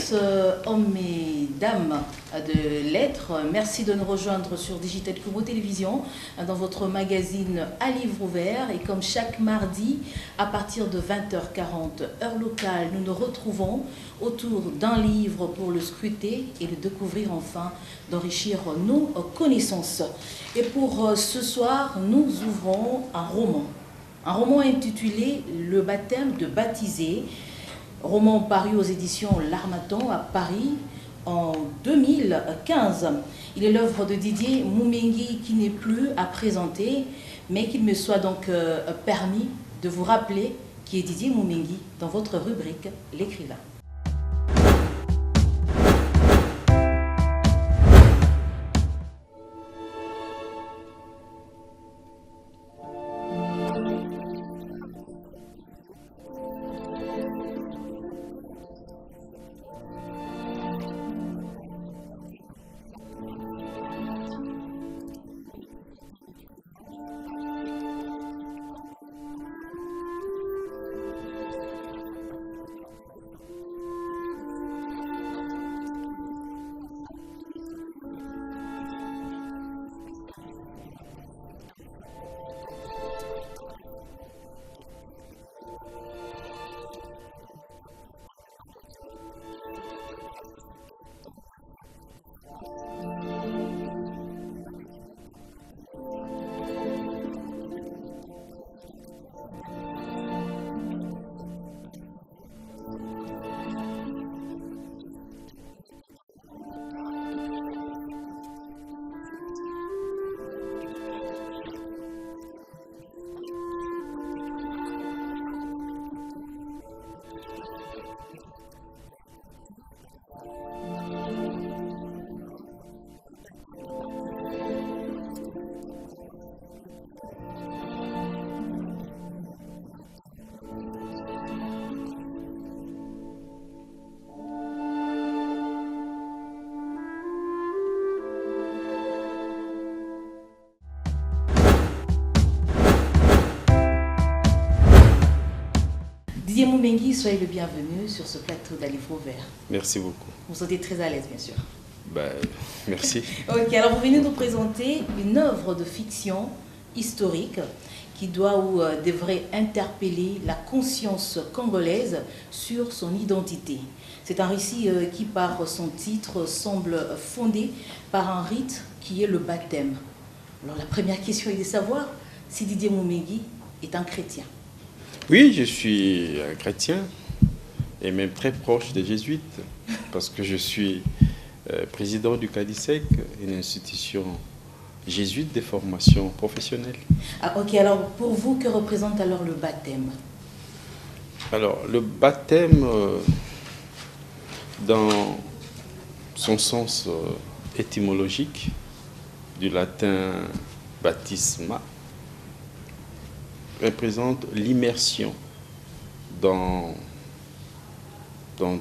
tous, hommes et dames de lettres, merci de nous rejoindre sur Digital Kubo Télévision dans votre magazine à livre ouvert. Et comme chaque mardi, à partir de 20h40, heure locale, nous nous retrouvons autour d'un livre pour le scruter et le découvrir enfin, d'enrichir nos connaissances. Et pour ce soir, nous ouvrons un roman intitulé Le baptême de baptisé. Roman paru aux éditions L'Harmattan à Paris en 2015. Il est l'œuvre de Didier Moumengi qui n'est plus à présenter, mais qu'il me soit donc permis de vous rappeler qui est Didier Moumengi dans votre rubrique L'écrivain. Didier Moumengi, soyez le bienvenu sur ce plateau d'À livre ouvert. Merci beaucoup. Vous vous sentez très à l'aise, bien sûr. Merci. Ok, alors vous venez nous présenter une œuvre de fiction historique qui doit ou devrait interpeller la conscience congolaise sur son identité. C'est un récit qui, par son titre, semble fondé par un rite qui est le baptême. Alors la première question est de savoir si Didier Moumengi est un chrétien. Oui, je suis un chrétien et même très proche des jésuites parce que je suis président du CADISEC, une institution jésuite de formation professionnelle. Ah, ok, alors pour vous, que représente alors le baptême? Alors, le baptême, dans son sens étymologique, du latin baptisma, représente l'immersion dans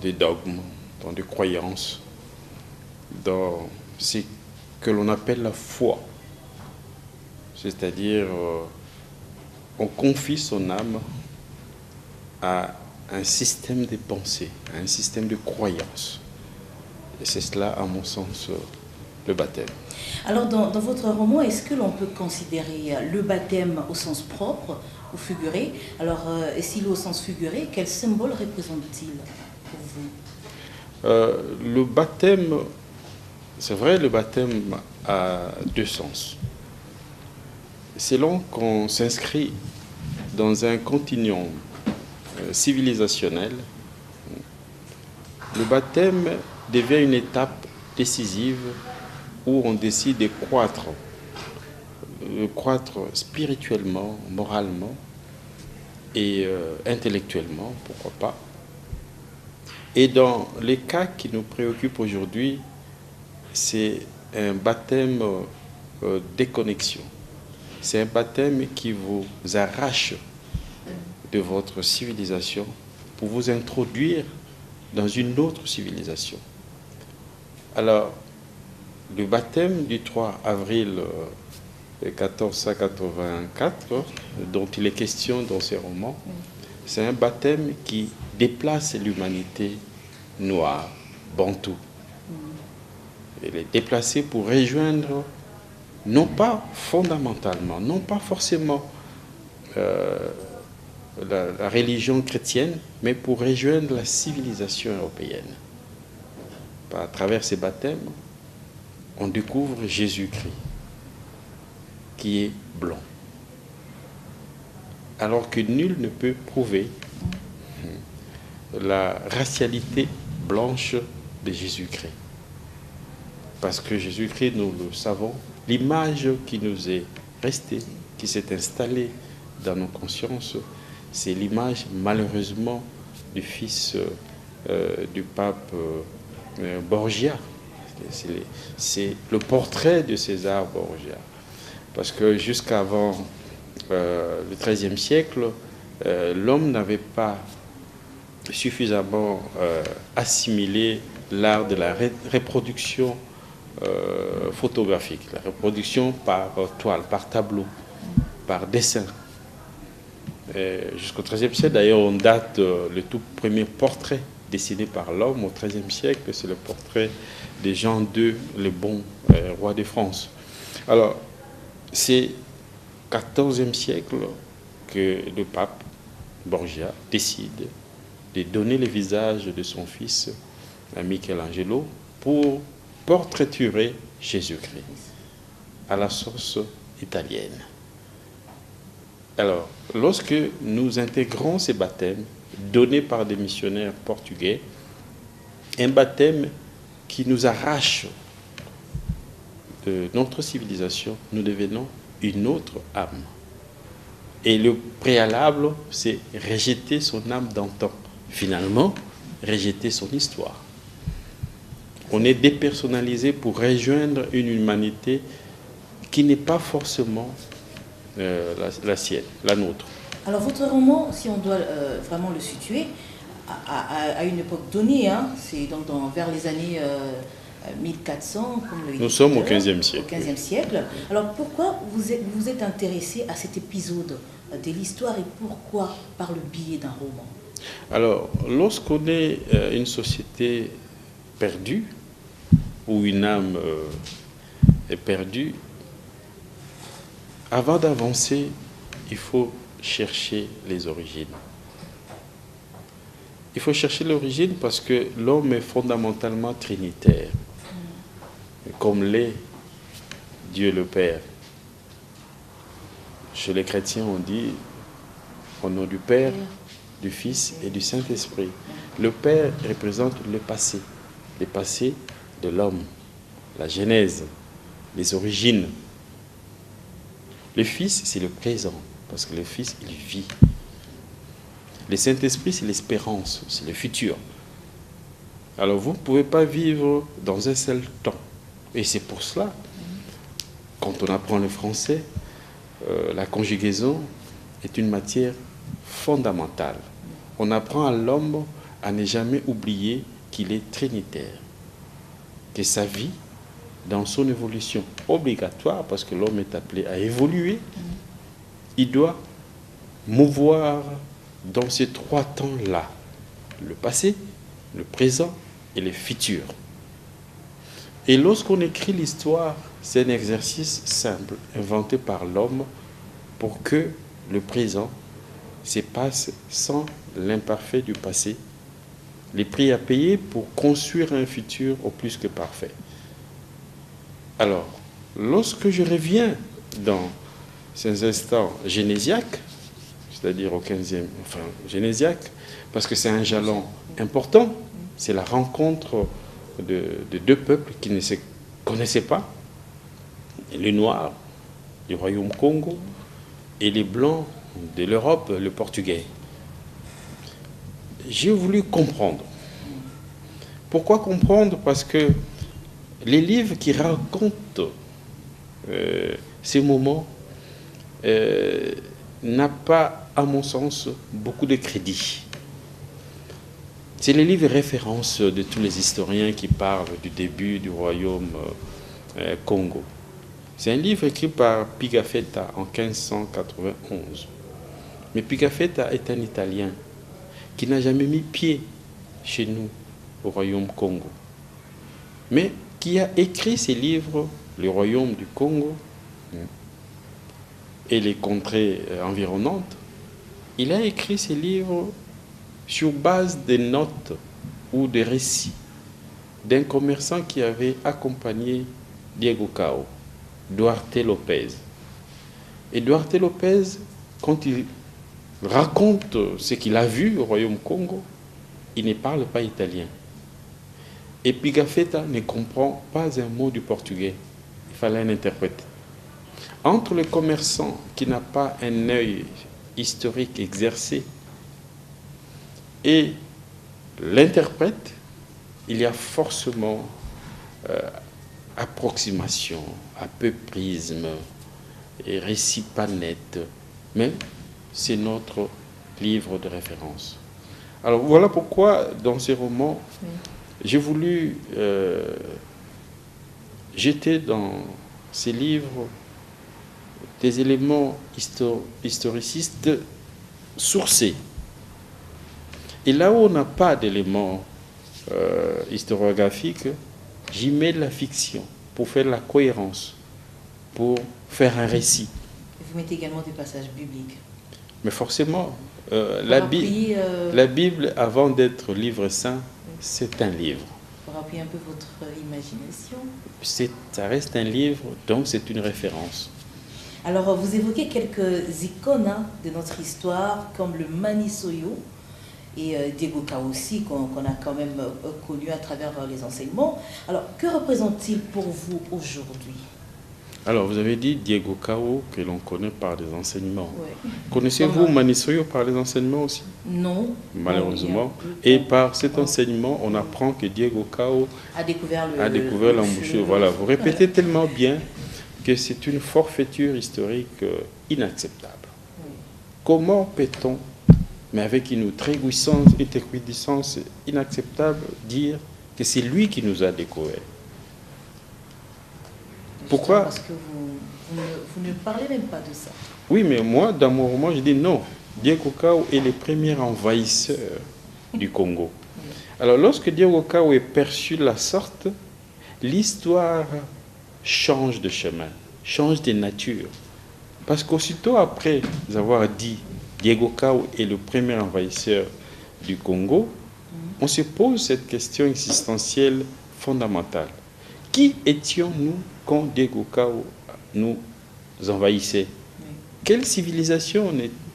des dogmes, dans des croyances, dans ce que l'on appelle la foi. C'est-à-dire, on confie son âme à un système de pensée, à un système de croyances. Et c'est cela, à mon sens, le baptême. Alors, dans votre roman, est-ce que l'on peut considérer le baptême au sens propre ou figuré? Alors, et s'il est au sens figuré, quel symbole représente-t-il pour vous? Le baptême, c'est vrai, le baptême a deux sens. Selon qu'on s'inscrit dans un continuum civilisationnel, le baptême devient une étape décisive où on décide de croître spirituellement, moralement et intellectuellement, pourquoi pas. Et dans les cas qui nous préoccupent aujourd'hui, c'est un baptême déconnexion. C'est un baptême qui vous arrache de votre civilisation pour vous introduire dans une autre civilisation. Alors, le baptême du 3 avril 1484, dont il est question dans ces romans, c'est un baptême qui déplace l'humanité noire bantou. Il est déplacé pour rejoindre, non pas fondamentalement, non pas forcément la religion chrétienne, mais pour rejoindre la civilisation européenne. À travers ces baptêmes, on découvre Jésus-Christ, qui est blanc. Alors que nul ne peut prouver la racialité blanche de Jésus-Christ. Parce que Jésus-Christ, nous le savons, l'image qui nous est restée, qui s'est installée dans nos consciences, c'est l'image malheureusement du fils du pape Borgia. C'est le portrait de César Borgia. Parce que jusqu'avant le XIIIe siècle, l'homme n'avait pas suffisamment assimilé l'art de la reproduction photographique, la reproduction par toile, par tableau, par dessin. Jusqu'au XIIIe siècle, d'ailleurs, on date le tout premier portrait dessiné par l'homme au XIIIe siècle, c'est le portrait de Jean II, le bon roi de France. Alors, c'est au XIVe siècle que le pape Borgia décide de donner le visage de son fils à Michelangelo pour portraiturer Jésus-Christ à la sauce italienne. Alors, lorsque nous intégrons ces baptêmes donnés par des missionnaires portugais, un baptême qui nous arrache de notre civilisation, nous devenons une autre âme. Et le préalable, c'est rejeter son âme d'antan. Finalement, rejeter son histoire. On est dépersonnalisé pour rejoindre une humanité qui n'est pas forcément la sienne, la nôtre. Alors votre roman, si on doit vraiment le situer, à une époque donnée, hein, c'est donc vers les années 1400, comme le Nous sommes au XVe siècle. Au XVe siècle. Alors pourquoi vous êtes intéressé à cet épisode de l'histoire et pourquoi par le biais d'un roman? Alors, lorsqu'on est une société perdue, où une âme est perdue, avant d'avancer, il faut chercher les origines. Il faut chercher l'origine parce que l'homme est fondamentalement trinitaire, comme l'est Dieu le Père. Chez les chrétiens, on dit au nom du Père, du Fils et du Saint-Esprit. Le Père représente le passé de l'homme, la genèse, les origines. Le Fils, c'est le présent, parce que le Fils, il vit. Le Saint-Esprit, c'est l'espérance, c'est le futur. Alors vous ne pouvez pas vivre dans un seul temps. Et c'est pour cela, quand on apprend le français, la conjugaison est une matière fondamentale. On apprend à l'homme à ne jamais oublier qu'il est trinitaire, que sa vie, dans son évolution obligatoire, parce que l'homme est appelé à évoluer, il doit mouvoir dans ces trois temps-là, le passé, le présent et le futur. Et lorsqu'on écrit l'histoire, c'est un exercice simple, inventé par l'homme pour que le présent se passe sans l'imparfait du passé, les prix à payer pour construire un futur au plus que parfait. Alors, lorsque je reviens dans ces instants génésiaques, c'est-à-dire au 15e, enfin génésiaque, parce que c'est un jalon important, c'est la rencontre de deux peuples qui ne se connaissaient pas, les Noirs du royaume Congo et les Blancs de l'Europe, le Portugais. J'ai voulu comprendre. Pourquoi comprendre? Parce que les livres qui racontent ces moments n'ont pas, à mon sens, beaucoup de crédit. C'est les livres références de tous les historiens qui parlent du début du royaume Congo. C'est un livre écrit par Pigafetta en 1591. Mais Pigafetta est un Italien qui n'a jamais mis pied chez nous, au royaume Congo. mais qui a écrit ces livres, Le Royaume du Congo et les contrées environnantes. Il a écrit ces livres sur base des notes ou des récits d'un commerçant qui avait accompagné Diego Cao, Duarte Lopez. Et Duarte Lopez, quand il raconte ce qu'il a vu au Royaume Congo, il ne parle pas italien. Et Pigafetta ne comprend pas un mot du portugais. Il fallait un interprète. Entre le commerçant qui n'a pas un œil historique exercé et l'interprète, il y a forcément approximation, apéprisme et récit pas net. Mais c'est notre livre de référence. Alors voilà pourquoi dans ces romans, j'ai voulu jeter dans ces livres des éléments historicistes sourcés. Et là où on n'a pas d'éléments historiographiques, j'y mets la fiction pour faire la cohérence, pour faire un récit. Vous mettez également des passages bibliques. Mais forcément, la Bible, avant d'être livre saint, c'est un livre. Pour appuyer un peu votre imagination. Ça reste un livre, donc c'est une référence. Alors, vous évoquez quelques icônes de notre histoire, comme le Manisoyo et Diego Cao aussi, qu'on a quand même connu à travers les enseignements. Alors, que représente-t-il pour vous aujourd'hui? Alors, vous avez dit Diego Cao, que l'on connaît par des enseignements. Oui. Connaissez-vous Manisoyo par les enseignements aussi? Non. Malheureusement. Et par cet enseignement, on apprend que Diego Cao a découvert l'embouchure. Voilà, vous répétez tellement bien que c'est une forfaiture historique inacceptable. Oui. Comment peut-on, mais avec une réjouissance inacceptable, dire que c'est lui qui nous a découvert? Pourquoi? Parce que vous ne parlez même pas de ça. Oui, mais moi, dans mon roman, je dis non. Diego Cao est le premier envahisseur du Congo. Oui. Alors, lorsque Diego Cao est perçu de la sorte, l'histoire change de chemin, change de nature. Parce qu'aussitôt après avoir dit Diego Cao est le premier envahisseur du Congo, on se pose cette question existentielle fondamentale. Qui étions-nous quand Diego Cao nous envahissait? Quelle civilisation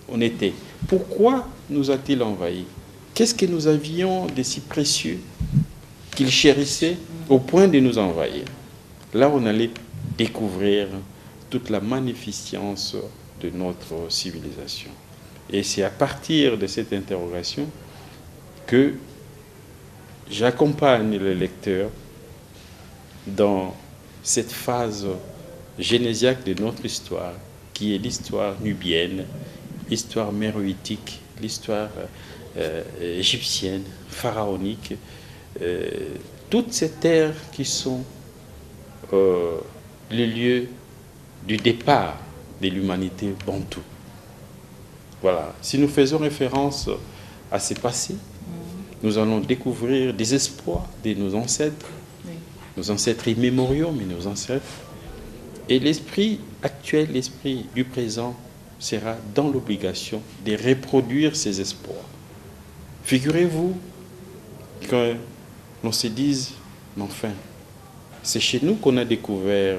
on était? Pourquoi nous a-t-il envahis? Qu'est-ce que nous avions de si précieux qu'il chérissait au point de nous envahir? Là, on allait découvrir toute la magnificence de notre civilisation. Et c'est à partir de cette interrogation que j'accompagne le lecteur dans cette phase génésiaque de notre histoire, qui est l'histoire nubienne, l'histoire méroïtique, l'histoire égyptienne, pharaonique, toutes ces terres qui sont le lieu du départ de l'humanité bantoue. Voilà. Si nous faisons référence à ces passés, nous allons découvrir des espoirs de nos ancêtres immémoriaux, mais nos ancêtres. Et l'esprit actuel, l'esprit du présent, sera dans l'obligation de reproduire ces espoirs. Figurez-vous que l'on se dise, mais enfin, c'est chez nous qu'on a découvert,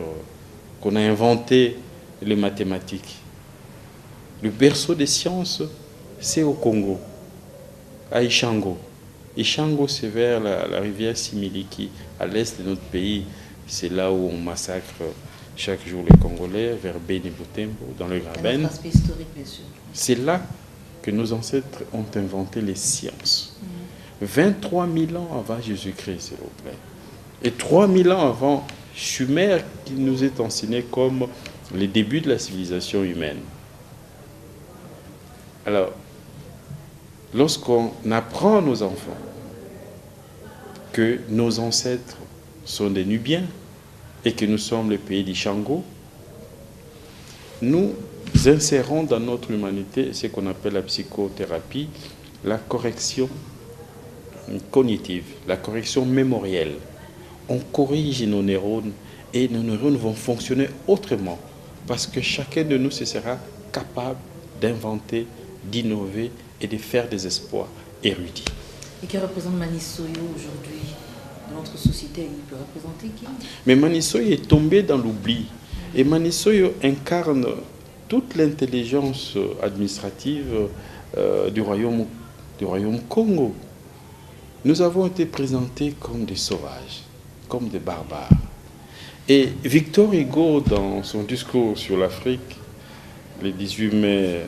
qu'on a inventé les mathématiques. Le berceau des sciences, c'est au Congo, à Ishango. Ishango, c'est vers la rivière Similiki, à l'est de notre pays. C'est là où on massacre chaque jour les Congolais, vers Beni Butembo, dans le Graben. Aspect historique, bien sûr. C'est là que nos ancêtres ont inventé les sciences. 23 000 ans avant Jésus-Christ, s'il vous plaît. Et 3 000 ans avant Sumer, qui nous est enseigné comme les débuts de la civilisation humaine. Alors, lorsqu'on apprend à nos enfants que nos ancêtres sont des Nubiens et que nous sommes le pays d'Ishango, nous insérons dans notre humanité ce qu'on appelle la psychothérapie, la correction cognitive, la correction mémorielle. on corrige nos neurones et nos neurones vont fonctionner autrement. Parce que chacun de nous se sera capable d'inventer, d'innover et de faire des exploits érudits. Et que représente Manisoyo aujourd'hui dans notre société? Il peut représenter qui? Mais Manisoyo est tombé dans l'oubli. Et Manisoyo incarne toute l'intelligence administrative du royaume Congo. Nous avons été présentés comme des sauvages, comme des barbares. Et Victor Hugo, dans son discours sur l'Afrique, le 18 mai,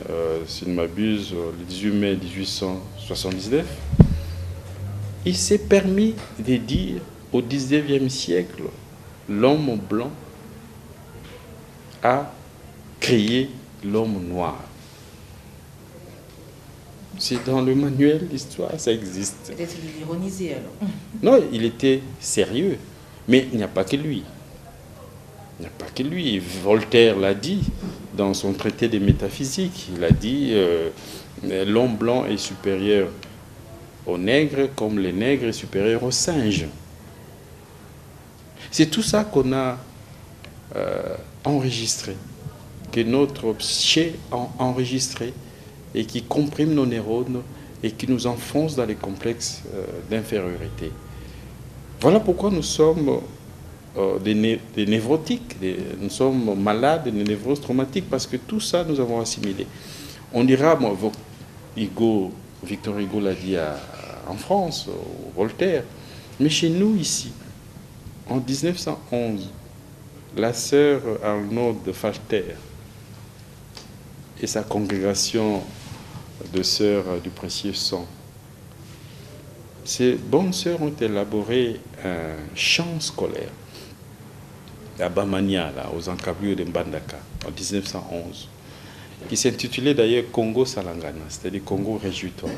si je ne m'abuse, le 18 mai 1879, il s'est permis de dire au 19e siècle, l'homme blanc a créé l'homme noir. C'est dans le manuel d'histoire, ça existe. Peut-être qu'il ironisait alors. Non, il était sérieux. Mais il n'y a pas que lui. Il n'y a pas que lui. Voltaire l'a dit dans son traité des métaphysiques. Il a dit l'homme blanc est supérieur aux nègres comme le nègre est supérieur aux singes. C'est tout ça qu'on a enregistré, que notre psyché a enregistré et qui comprime nos neurones et qui nous enfonce dans les complexes d'infériorité. Voilà pourquoi nous sommes des névrotiques, nous sommes malades, des névroses traumatiques, parce que tout ça, nous avons assimilé. On dira, Victor Hugo l'a dit en France, Voltaire, mais chez nous, ici, en 1911, la sœur Arnaud de Falter et sa congrégation de sœurs du précieux sang, ces bonnes sœurs ont élaboré un chant scolaire à Bamania, là, aux encablures de Mbandaka, en 1911, qui s'intitulait d'ailleurs Congo Salangana, c'est-à-dire Congo réjouis-toi.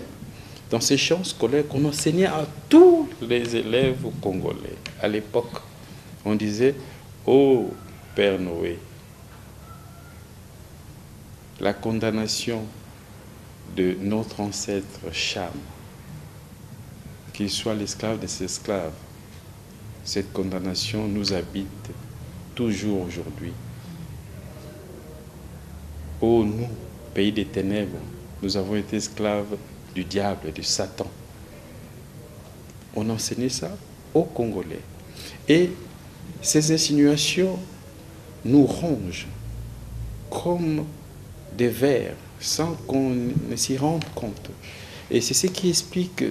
Dans ces chants scolaires qu'on enseignait à tous les élèves congolais, à l'époque, on disait « Ô Père Noé, la condamnation de notre ancêtre Cham, qu'il soit l'esclave de ses esclaves, cette condamnation nous habite toujours aujourd'hui. Ô nous, pays des ténèbres, nous avons été esclaves du diable, du Satan. » On enseignait ça aux Congolais. Et ces insinuations nous rongent comme des vers sans qu'on ne s'y rende compte. Et c'est ce qui explique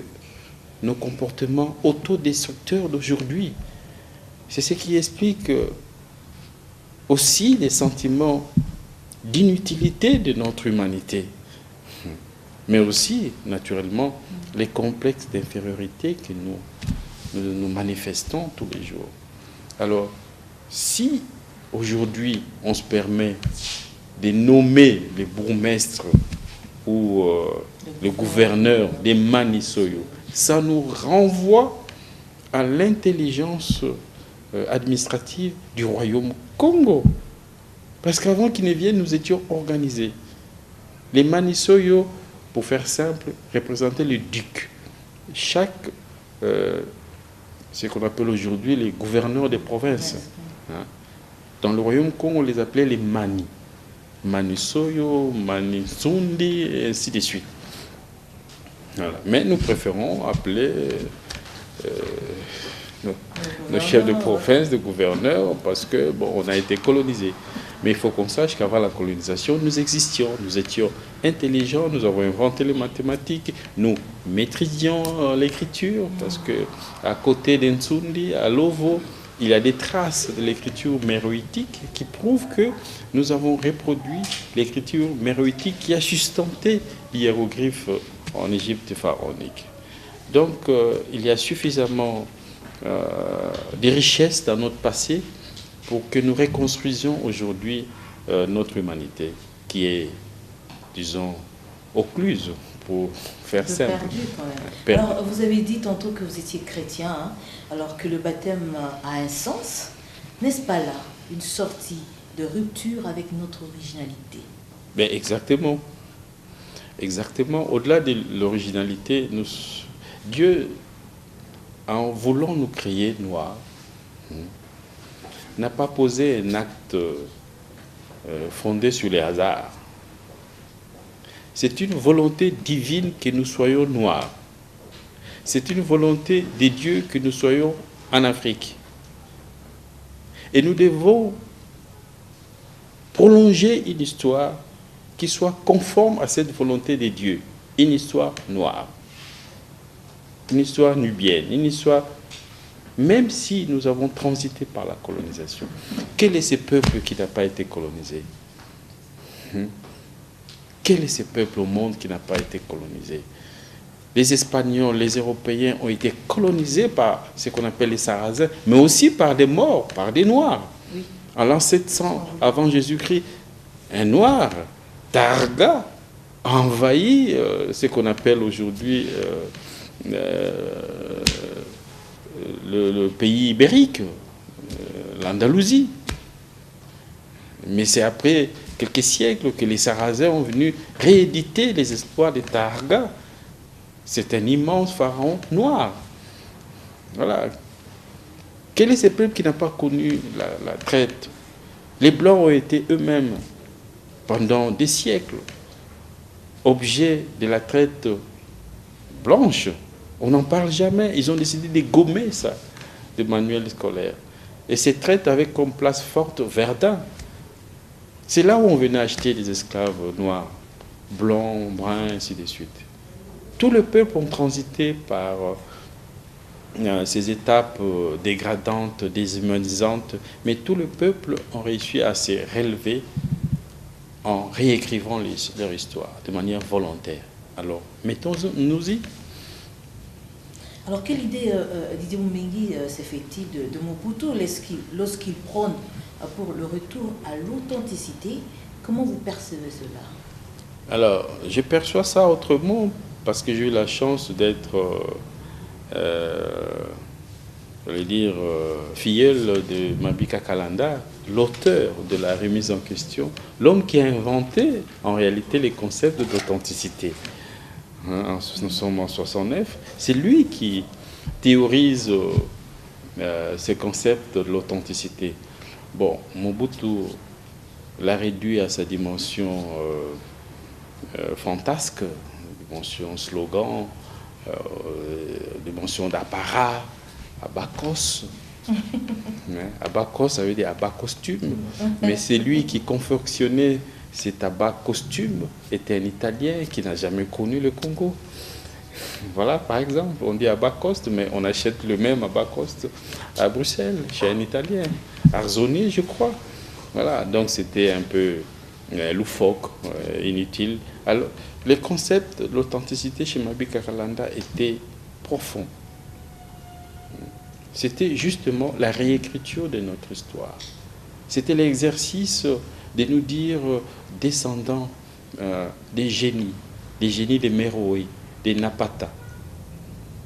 nos comportements autodestructeurs d'aujourd'hui. C'est ce qui explique aussi les sentiments d'inutilité de notre humanité, mais aussi, naturellement, les complexes d'infériorité que nous manifestons tous les jours. Alors, si aujourd'hui on se permet de nommer les bourgmestres ou le gouverneur des Manisoyo, ça nous renvoie à l'intelligence administrative du royaume Congo. Parce qu'avant qu'ils ne viennent, nous étions organisés. Les Manisoyo, pour faire simple, représentaient le duc. Chaque, ce qu'on appelle aujourd'hui les gouverneurs des provinces. Hein. Dans le royaume Congo, on les appelait les Mani. Manisoyo, Manisundi, et ainsi de suite. Voilà. Mais nous préférons appeler nos chefs de province, de gouverneurs, parce que bon, on a été colonisés. Mais il faut qu'on sache qu'avant la colonisation, nous existions, nous étions intelligents, nous avons inventé les mathématiques, nous maîtrisions l'écriture, parce que à côté d'Nsundi, à Lovo, il y a des traces de l'écriture méroïtique qui prouvent que nous avons reproduit l'écriture méroïtique qui a sustenté l'hiéroglyphe en Égypte pharaonique. Donc, il y a suffisamment de richesses dans notre passé pour que nous reconstruisions aujourd'hui notre humanité, qui est, disons, occluse, pour faire simple. Perdu quand même. Alors, vous avez dit tantôt que vous étiez chrétien, hein, alors que le baptême a un sens. N'est-ce pas là une sortie de rupture avec notre originalité? Ben exactement. Exactement. Au-delà de l'originalité, Dieu, en voulant nous créer noirs, n'a pas posé un acte fondé sur les hasards. C'est une volonté divine que nous soyons noirs. C'est une volonté de Dieu que nous soyons en Afrique. Et nous devons prolonger une histoire qui soit conforme à cette volonté de Dieu. Une histoire noire, une histoire nubienne, une histoire... Même si nous avons transité par la colonisation, quel est ce peuple qui n'a pas été colonisé? Quel est ce peuple au monde qui n'a pas été colonisé? Les Espagnols, les Européens ont été colonisés par ce qu'on appelle les Sarrasins, mais aussi par des morts, par des Noirs. Oui. En l'an 700 avant Jésus-Christ, un Noir, Targa, a envahi ce qu'on appelle aujourd'hui le pays ibérique, l'Andalousie. Mais c'est après quelques siècles que les Sarrasins ont venu rééditer les exploits de Targa. C'est un immense pharaon noir. Voilà. Quel est ce peuple qui n'a pas connu la traite? Les Blancs ont été eux-mêmes, pendant des siècles, objets de la traite blanche. On n'en parle jamais. Ils ont décidé de gommer ça, de manuels scolaires. Et ces traites avaient comme place forte Verdun. C'est là où on venait acheter des esclaves noirs, blancs, bruns, ainsi de suite. Tout le peuple ont transité par ces étapes dégradantes, déshumanisantes, mais tout le peuple a réussi à se relever en réécrivant leur histoire de manière volontaire. Alors, mettons-nous-y. Alors, quelle idée Didier Moumengi s'est fait-il de Mobutu lorsqu'il prône pour le retour à l'authenticité? Comment vous percevez cela? Alors, je perçois ça autrement parce que j'ai eu la chance d'être, filleul de Mabika Kalanda, l'auteur de la remise en question, l'homme qui a inventé en réalité les concepts d'authenticité. Nous sommes en 69, c'est lui qui théorise ce concept de l'authenticité. Bon, Mobutu l'a réduit à sa dimension fantasque, dimension slogan, dimension d'apparat, abacos. Abacos, ça veut dire abat costume. Mais c'est lui qui confectionnait cet abat costume, était un Italien qui n'a jamais connu le Congo. Voilà, par exemple, on dit abat coste, mais on achète le même abat coste à Bruxelles, chez un Italien, Arzoni, je crois. Voilà, donc c'était un peu loufoque, inutile. Alors, le concept de l'authenticité chez Mabika Kalanda était profond. C'était justement la réécriture de notre histoire. C'était l'exercice de nous dire descendants des génies des Méroé, des Napata,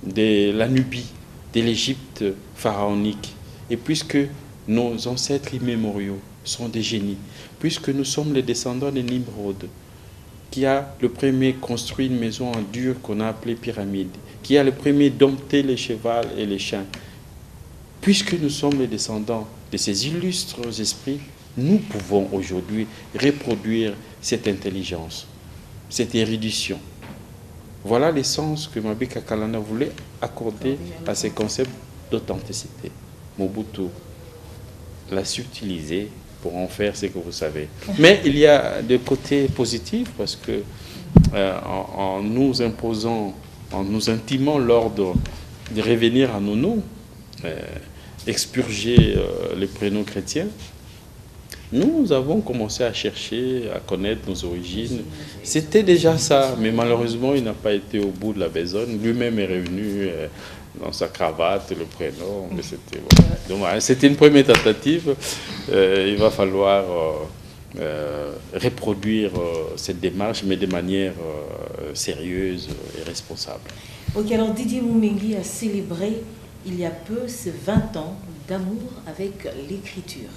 de la Nubie, de l'Égypte pharaonique. Et puisque nos ancêtres immémoriaux sont des génies, puisque nous sommes les descendants de Nimrod, qui a le premier construit une maison en dur qu'on a appelée pyramide, qui a le premier dompté les chevaux et les chiens, puisque nous sommes les descendants de ces illustres esprits, nous pouvons aujourd'hui reproduire cette intelligence, cette érudition. Voilà l'essence que Mabika Kalanda voulait accorder à ces concepts d'authenticité. Mobutu l'a subtilisé pour en faire ce que vous savez. Mais il y a des côtés positifs parce que en nous imposant, en nous intimant l'ordre de revenir à nos noms, expurger les prénoms chrétiens, nous avons commencé à chercher, à connaître nos origines. C'était déjà ça, mais malheureusement, il n'a pas été au bout de la besogne. Lui-même est revenu dans sa cravate, le prénom, mais c'était dommage. C'était une première tentative. Il va falloir reproduire cette démarche, mais de manière sérieuse et responsable. Ok, alors Didier Moumengi a célébré il y a peu ses 20 ans d'amour avec l'écriture.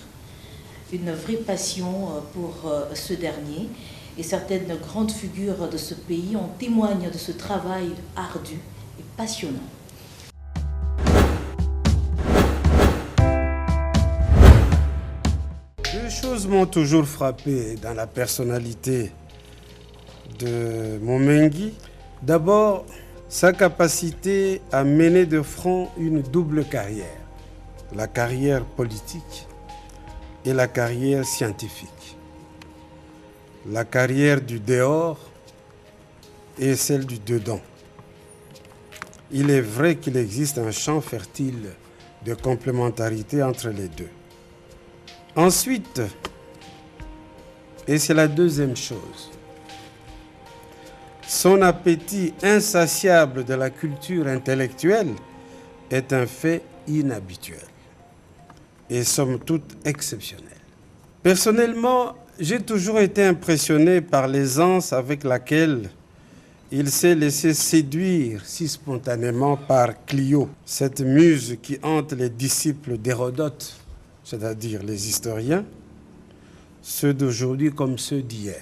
Une vraie passion pour ce dernier. Et certaines grandes figures de ce pays en témoignent de ce travail ardu et passionnant. choses m'ont toujours frappé dans la personnalité de Moumengi. D'abord, sa capacité à mener de front une double carrière, la carrière politique et la carrière scientifique. La carrière du dehors et celle du dedans. Il est vrai qu'il existe un champ fertile de complémentarité entre les deux. Ensuite, et c'est la deuxième chose, son appétit insatiable de la culture intellectuelle est un fait inhabituel et somme toute exceptionnel. Personnellement, j'ai toujours été impressionné par l'aisance avec laquelle il s'est laissé séduire si spontanément par Clio, cette muse qui hante les disciples d'Hérodote, c'est-à-dire les historiens, ceux d'aujourd'hui comme ceux d'hier.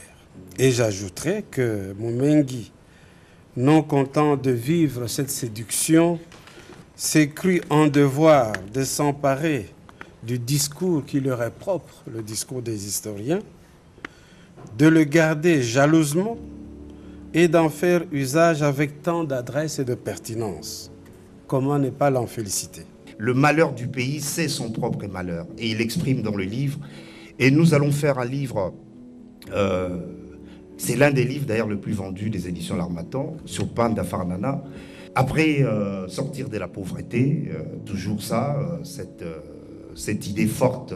Et j'ajouterai que Moumengi, non content de vivre cette séduction, s'est cru en devoir de s'emparer du discours qui leur est propre, le discours des historiens, de le garder jalousement et d'en faire usage avec tant d'adresse et de pertinence. Comment ne pas l'en féliciter? Le malheur du pays, c'est son propre malheur. Et il l'exprime dans le livre. Et nous allons faire un livre, c'est l'un des livres d'ailleurs le plus vendu des éditions L'Harmattan, sur Panda Farnana. Après sortir de la pauvreté, toujours ça, cette idée forte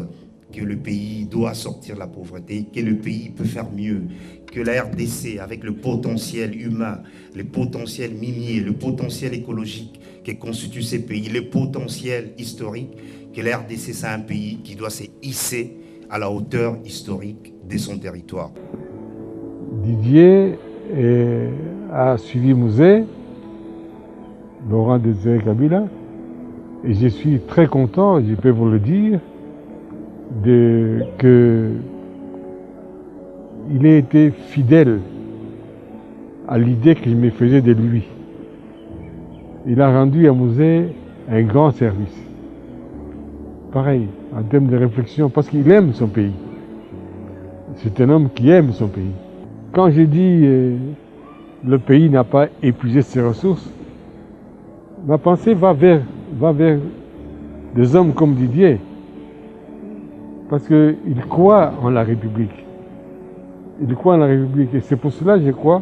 que le pays doit sortir de la pauvreté, que le pays peut faire mieux, que la RDC, avec le potentiel humain, le potentiel minier, le potentiel écologique que constitue ces pays, le potentiel historique, que la RDC, c'est un pays qui doit se hisser à la hauteur historique de son territoire. Didier a suivi Mouzé, Laurent Désiré Kabila, et je suis très content, je peux vous le dire, qu'il ait été fidèle à l'idée qu'il me faisait de lui. Il a rendu à Mouzé un grand service. Pareil, en termes de réflexion, parce qu'il aime son pays. C'est un homme qui aime son pays. Quand je dis le pays n'a pas épuisé ses ressources, ma pensée va vers des hommes comme Didier. Parce qu'il croit en la République. Il croit en la République. Et c'est pour cela, je crois,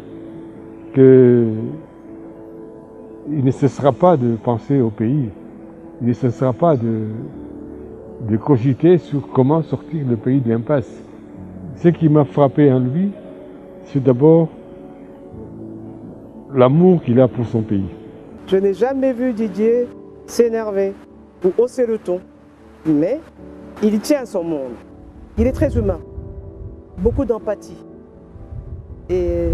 qu'il ne cessera pas de penser au pays. Il ne cessera pas de cogiter sur comment sortir le pays de l'impasse. Ce qui m'a frappé en lui, c'est d'abord l'amour qu'il a pour son pays. Je n'ai jamais vu Didier s'énerver ou hausser le ton. Mais il tient son monde. Il est très humain. Beaucoup d'empathie. Et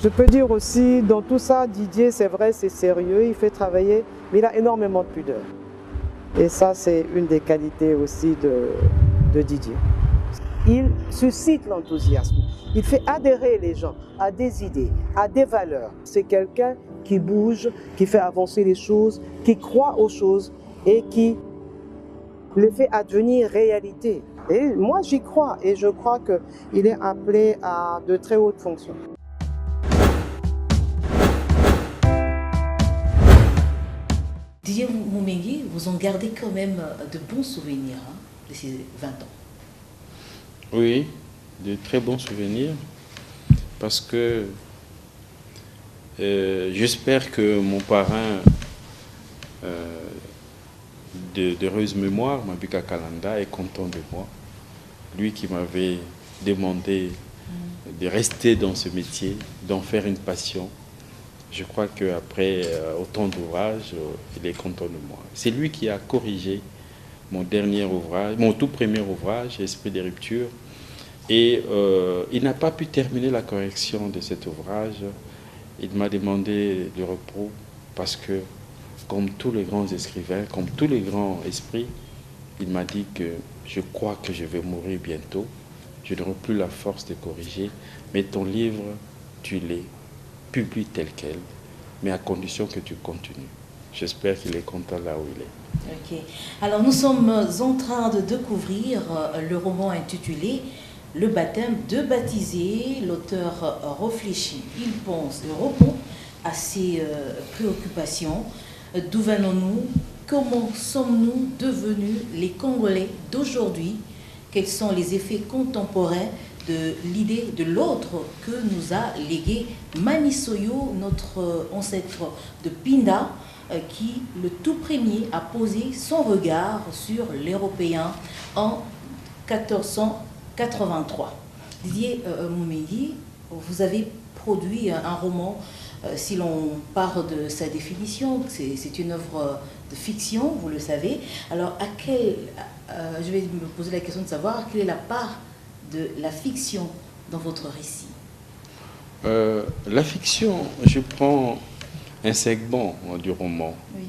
je peux dire aussi, dans tout ça, Didier, c'est vrai, c'est sérieux, il fait travailler, mais il a énormément de pudeur. Et ça, c'est une des qualités aussi de Didier. Il suscite l'enthousiasme. Il fait adhérer les gens à des idées, à des valeurs. C'est quelqu'un qui bouge, qui fait avancer les choses, qui croit aux choses et qui les fait advenir réalité. Et moi, j'y crois et je crois qu'il est appelé à de très hautes fonctions. Didier Moumengi, vous en gardez quand même de bons souvenirs de ces 20 ans. Oui, de très bons souvenirs, parce que j'espère que mon parrain d'heureuse mémoire, Mabika Kalanda, est content de moi. Lui qui m'avait demandé de rester dans ce métier, d'en faire une passion. Je crois qu'après autant d'ouvrages, il est content de moi. C'est lui qui a corrigé mon dernier ouvrage, mon tout premier ouvrage, Esprit des ruptures. Et il n'a pas pu terminer la correction de cet ouvrage. Il m'a demandé le repos parce que, comme tous les grands écrivains, comme tous les grands esprits, il m'a dit que je crois que je vais mourir bientôt. Je n'aurai plus la force de corriger, mais ton livre, tu les publies tel quel, mais à condition que tu continues. j'espère qu'il est content là où il est. Ok. Alors nous sommes en train de découvrir le roman intitulé Le baptême de baptisé. L'auteur réfléchit, il pense et répond à ses préoccupations. D'où venons-nous? Comment sommes-nous devenus les Congolais d'aujourd'hui? Quels sont les effets contemporains de l'idée de l'autre que nous a légué Manisoyo, notre ancêtre de Pinda, qui, le tout premier, a posé son regard sur l'Européen en 1483. Didier Moumedi, vous avez produit un roman, si l'on part de sa définition, c'est une œuvre de fiction, vous le savez. Alors, je vais me poser la question de savoir quelle est la part de la fiction dans votre récit. La fiction, je prends un segment du roman. Oui.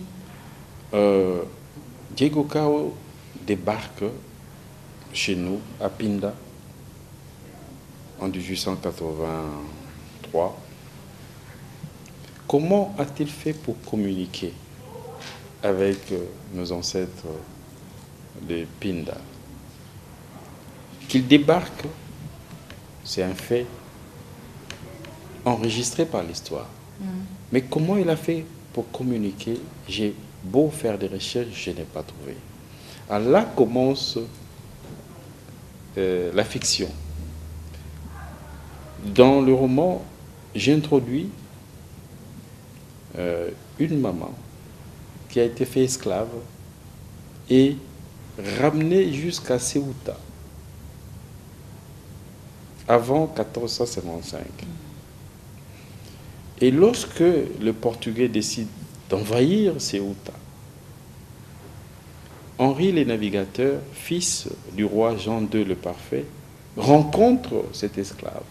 Diego Cao débarque chez nous à Pinda en 1883. Comment a-t-il fait pour communiquer avec nos ancêtres de Pinda? Qu'il débarque, c'est un fait enregistré par l'histoire. Mais comment il a fait pour communiquer? J'ai beau faire des recherches, je n'ai pas trouvé. Alors là commence la fiction. Dans le roman, j'introduis une maman qui a été faite esclave et ramenée jusqu'à Ceuta avant 1455. Et lorsque le Portugais décide d'envahir Ceuta, Henri le Navigateur, fils du roi Jean II le Parfait, rencontre cet esclave.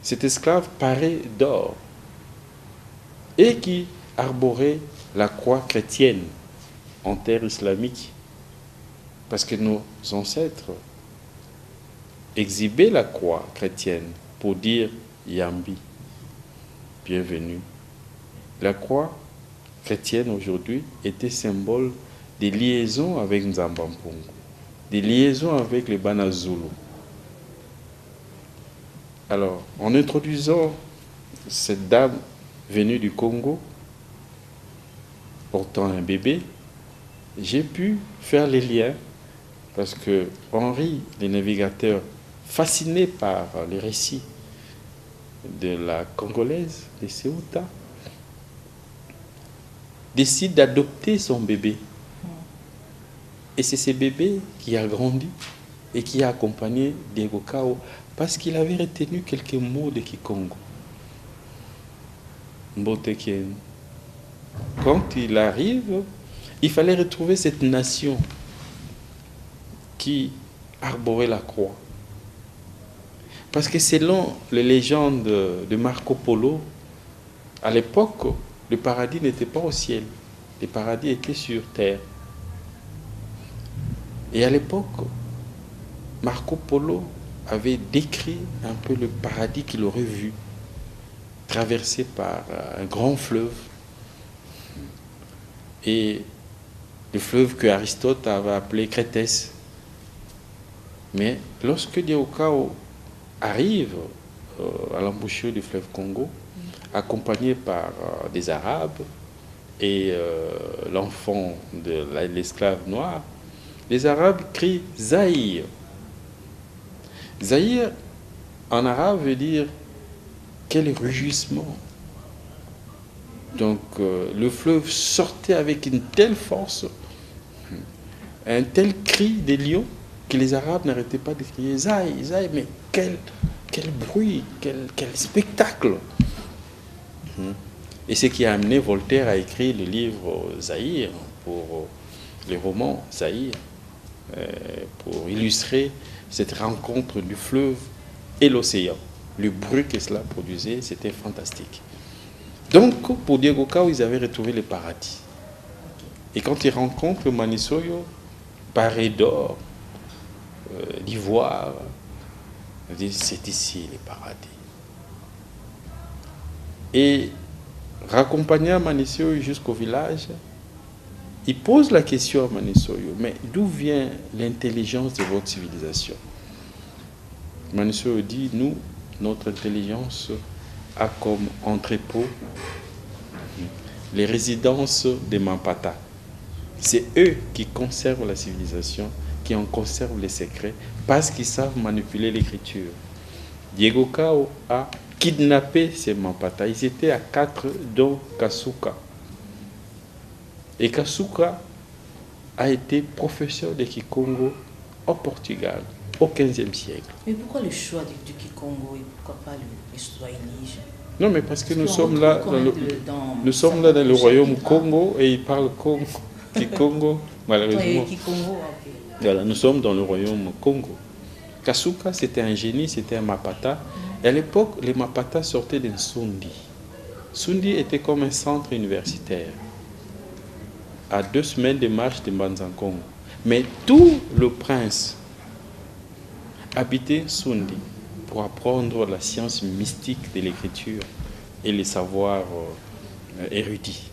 Cet esclave paré d'or et qui arborait la croix chrétienne en terre islamique, parce que nos ancêtres exhibaient la croix chrétienne pour dire Yambi, bienvenue. La croix chrétienne aujourd'hui était symbole des liaisons avec Nzambampungu, des liaisons avec les Banazulu. Alors, en introduisant cette dame venue du Congo, portant un bébé, j'ai pu faire les liens parce que Henri, le Navigateur, fasciné par les récits de la Congolaise, de Ceuta, décide d'adopter son bébé. Et c'est ce bébé qui a grandi et qui a accompagné Diego Cao parce qu'il avait retenu quelques mots de Kikongo. Mbotekien. Quand il arrive, il fallait retrouver cette nation qui arborait la croix. Parce que selon les légendes de Marco Polo, à l'époque, le paradis n'était pas au ciel. Le paradis était sur terre. Et à l'époque, Marco Polo avait décrit un peu le paradis qu'il aurait vu, traversé par un grand fleuve. Et le fleuve que Aristote avait appelé Crétès. Mais lorsque Diego Cao arrive à l'embouchure du fleuve Congo, accompagné par des Arabes et l'enfant de l'esclave noir, les Arabes crient « Zahir ». Zahir, en arabe, veut dire « quel rugissement ». Donc le fleuve sortait avec une telle force, un tel cri des lions, que les Arabes n'arrêtaient pas de crier « Zahir, Zahir », mais quel bruit, quel spectacle. Et ce qui a amené Voltaire à écrire le livre Zahir, pour les romans Zahir, pour illustrer cette rencontre du fleuve et l'océan. Le bruit que cela produisait, c'était fantastique. Donc, pour Diego Cao, ils avaient retrouvé le paradis. Et quand ils rencontrent Manisoyo, paré d'or, d'ivoire, ils disent c'est ici le paradis. Et raccompagna Manisoyo jusqu'au village. Il pose la question à Manisoyo, mais d'où vient l'intelligence de votre civilisation? Manisoyo dit, nous, notre intelligence a comme entrepôt les résidences des Mampata. C'est eux qui conservent la civilisation, qui en conservent les secrets, parce qu'ils savent manipuler l'écriture. Diego Cao a kidnappé ces Mampata. Ils étaient à 4, dont Kasuka. Et Kasuka a été professeur de Kikongo au Portugal, au XVe siècle. Mais pourquoi le choix du Kikongo et pourquoi pas le Swahili? Non, mais parce que nous sommes là dans le royaume Congo et ils parlent Kikongo, malheureusement. Voilà, nous sommes dans le royaume Congo. Kasuka, c'était un génie, c'était un Mapata. Et à l'époque, les Mapata sortaient d'un Sundi. Sundi était comme un centre universitaire, à 2 semaines de marche de Mbanza-Congo. Mais tout le prince habitait Sundi pour apprendre la science mystique de l'écriture et les savoirs érudits.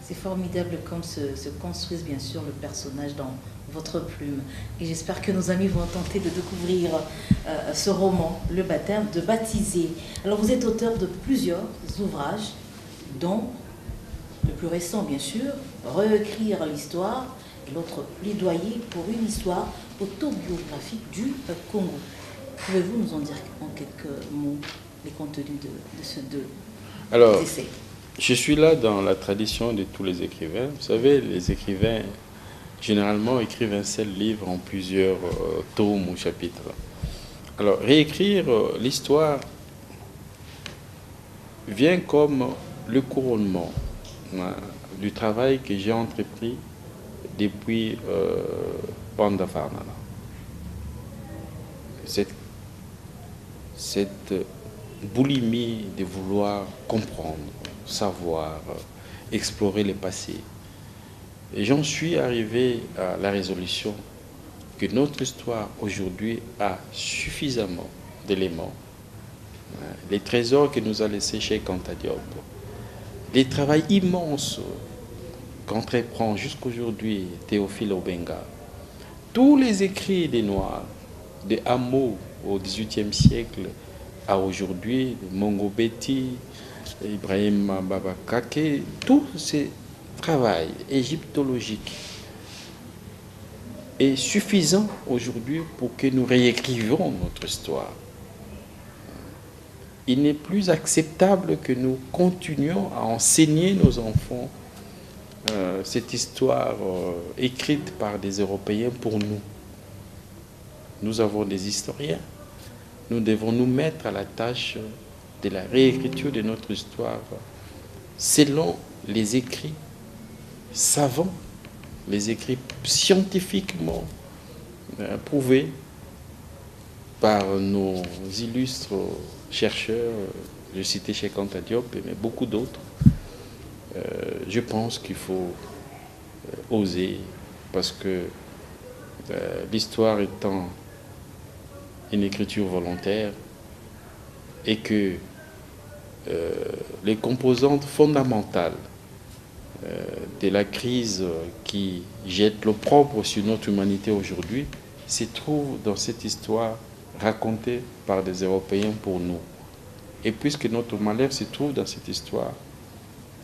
C'est formidable comme se construise bien sûr le personnage dans votre plume. Et j'espère que nos amis vont tenter de découvrir ce roman, Le baptême, de baptiser. Alors vous êtes auteur de plusieurs ouvrages, dont le plus récent bien sûr, Réécrire l'histoire, et l'autre Plaidoyer pour une histoire autobiographique du Congo. Pouvez-vous nous en dire en quelques mots les contenus de ces deux essais? Je suis là dans la tradition de tous les écrivains. Vous savez, les écrivains, généralement, écrivent un seul livre en plusieurs tomes ou chapitres. Alors, réécrire l'histoire vient comme le couronnement du travail que j'ai entrepris depuis Banda Farnana. Cette boulimie de vouloir comprendre, savoir, explorer le passé. Et j'en suis arrivé à la résolution que notre histoire aujourd'hui a suffisamment d'éléments. Les trésors que nous a laissés Cheikh Anta Diop, les travaux immenses qu'entreprend jusqu'aujourd'hui Théophile Obenga, tous les écrits des Noirs, des hameaux au XVIIIe siècle à aujourd'hui, Mongo Betty, Ibrahim Babakake, tout ce travail égyptologique est suffisant aujourd'hui pour que nous réécrivions notre histoire. Il n'est plus acceptable que nous continuions à enseigner nos enfants cette histoire écrite par des Européens pour nous. Nous avons des historiens. Nous devons nous mettre à la tâche de la réécriture de notre histoire selon les écrits savants, les écrits scientifiquement prouvés par nos illustres chercheurs. Je citais Cheikh Anta Diop, mais beaucoup d'autres. Je pense qu'il faut oser, parce que l'histoire étant une écriture volontaire et que les composantes fondamentales de la crise qui jette l'opprobre sur notre humanité aujourd'hui se trouvent dans cette histoire racontée par des Européens pour nous. Et puisque notre malheur se trouve dans cette histoire,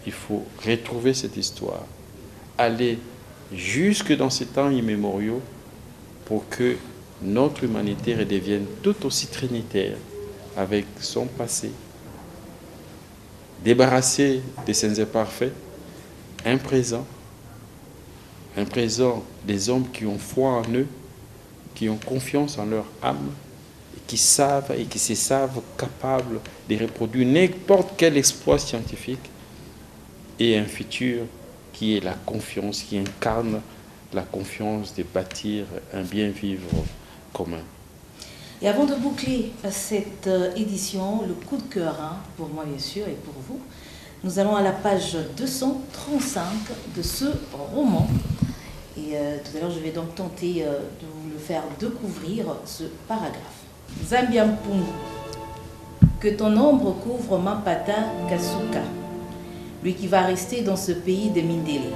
il faut retrouver cette histoire, aller jusque dans ces temps immémoriaux pour que notre humanité redevienne tout aussi trinitaire avec son passé, débarrassée de ses imparfaits, un présent des hommes qui ont foi en eux, qui ont confiance en leur âme, et qui savent et qui se savent capables de reproduire n'importe quel exploit scientifique, et un futur qui est la confiance, qui incarne la confiance de bâtir un bien vivre commun. Et avant de boucler cette édition, le coup de cœur, pour moi bien sûr et pour vous, nous allons à la page 235 de ce roman. Et tout à l'heure, je vais donc tenter de vous le faire découvrir, ce paragraphe. Zambiampungu, que ton ombre couvre Mapata Kasuka. lui qui va rester dans ce pays de Mindélé.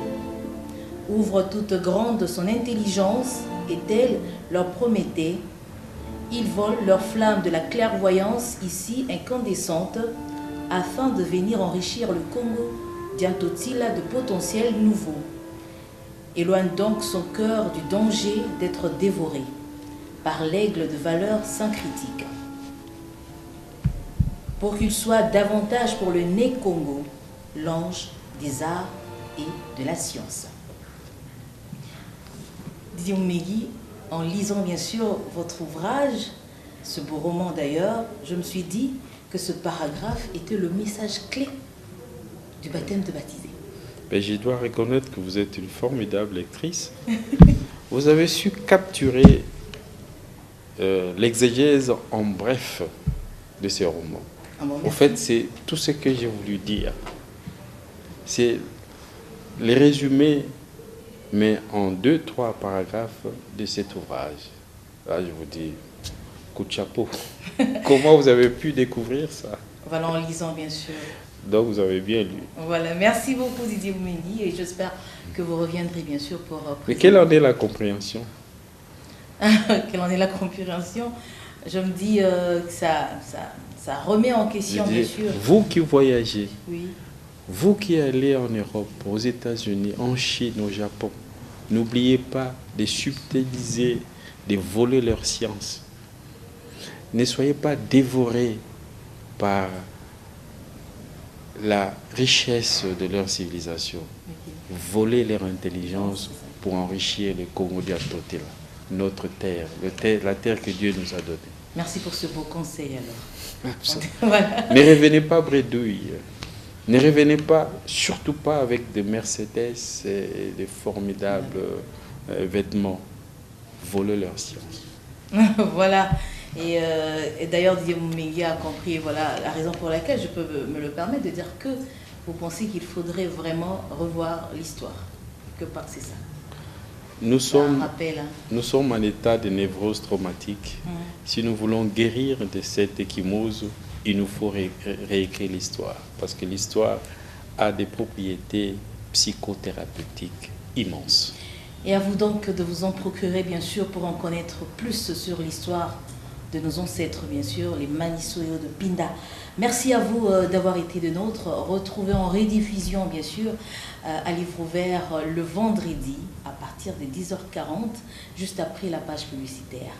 Ouvre toute grande son intelligence, et tel leur promettait, ils volent leur flamme de la clairvoyance ici incandescente, afin de venir enrichir le Congo d'un totila de potentiel nouveau. Éloigne donc son cœur du danger d'être dévoré par l'aigle de valeur syncritique. Pour qu'il soit davantage pour le né Congo, l'ange des arts et de la science. Didier Oumegui, en lisant bien sûr votre ouvrage, ce beau roman d'ailleurs, je me suis dit que ce paragraphe était le message clé du baptême de baptisé. Ben, je dois reconnaître que vous êtes une formidable lectrice. Vous avez su capturer l'exégèse en bref de ces romans. Ah bon, Au fait, c'est tout ce que j'ai voulu dire. C'est les résumés, mais en 2-3 paragraphes de cet ouvrage. Là, je vous dis, coup de chapeau. Comment vous avez pu découvrir ça? Voilà, en lisant bien sûr. Donc, vous avez bien lu. Voilà, merci beaucoup Didier Oumegui et j'espère que vous reviendrez bien sûr pour... Mais quelle en est la compréhension? Quelle en est la compréhension? Je me dis que ça remet en question, bien sûr. Vous qui voyagez, Oui. vous qui allez en Europe, aux États-Unis, en Chine, au Japon, n'oubliez pas de subtiliser, de voler leur science. Ne soyez pas dévorés par la richesse de leur civilisation. Voler leur intelligence pour enrichir le Congo d'Atotela, notre terre, la terre que Dieu nous a donnée. Merci pour ce beau conseil alors. Voilà. Ne revenez pas bredouille. Ne revenez pas, surtout pas avec des Mercedes et des formidables vêtements. Volez leur science. Voilà. Et d'ailleurs, Didier Oumegui a compris voilà, la raison pour laquelle je peux me le permettre de dire que vous pensez qu'il faudrait vraiment revoir l'histoire. Que part c'est ça. Nous sommes hein. en état de névrose traumatique. Si nous voulons guérir de cette échymose, il nous faut réécrire l'histoire. Parce que l'histoire a des propriétés psychothérapeutiques immenses. Et à vous donc de vous en procurer, bien sûr, pour en connaître plus sur l'histoire de nos ancêtres, bien sûr, les Manisoyo de Pinda. Merci à vous d'avoir été de nôtres. Retrouvez en rediffusion, bien sûr, à Livre Ouvert le vendredi à partir de 10h40, juste après la page publicitaire.